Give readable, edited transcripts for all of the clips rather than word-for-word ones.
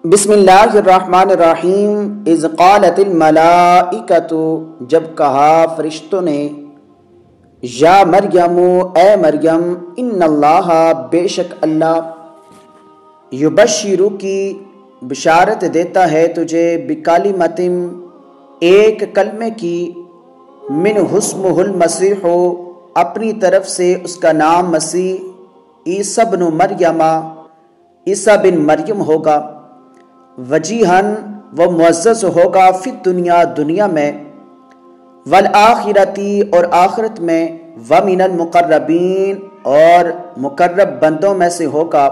بسم اللہ الرحمن الرحیم۔ اذ قالت الملائکۃ، جب کہا فرشتوں نے، یا مریم، اے مریم، ان اللہ، بے شک اللہ، یبشرو کی بشارت دیتا ہے تجھے، بکلمۃ، ایک کلمے کی، منہ اسمہ المسیح، اپنی طرف سے اس کا نام مسیح عیسیٰ بن مریم، عیسیٰ بن مریم ہوگا، وجیہن، وہ معزز ہوگا، فی الدنیا، دنیا میں، والآخرتی، اور آخرت میں، ومن المقربین، اور مقرب بندوں میں سے ہوگا،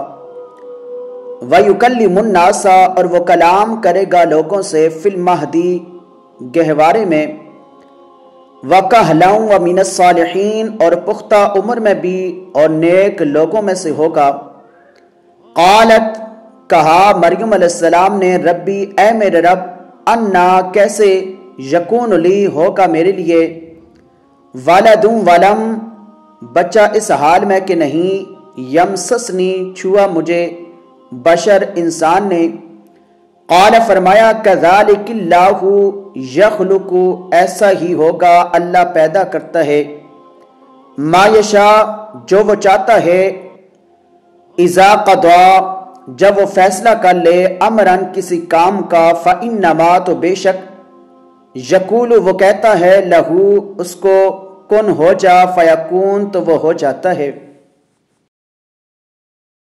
ویکلم الناس، اور وہ کلام کرے گا لوگوں سے، فی المہدی، گہوارے میں، وکہلا، ومن الصالحین، اور پختہ عمر میں بھی اور نیک لوگوں میں سے ہوگا۔ قالت، کہا مریم علیہ السلام نے، ربی، اے میرے رب، انا، کیسے، یکون لی، ہوگا میرے لیے، ولد، ولم، بچہ، اس حال میں کہ نہیں، یمسسنی، چھوا مجھے، بشر، انسان نے، قال، فرمایا، کذالک اللہ یخلق، ایسا ہی ہوگا، اللہ پیدا کرتا ہے، ما یشاء، جو وہ چاہتا ہے، اذا قضا، جب وہ فیصلہ کر لے، امرن، کسی کام کا، فانما، تو بے شک، یقول، وہ کہتا ہے، لہو، اس کو، کن، ہو جا، فیکون، تو وہ ہو جاتا ہے۔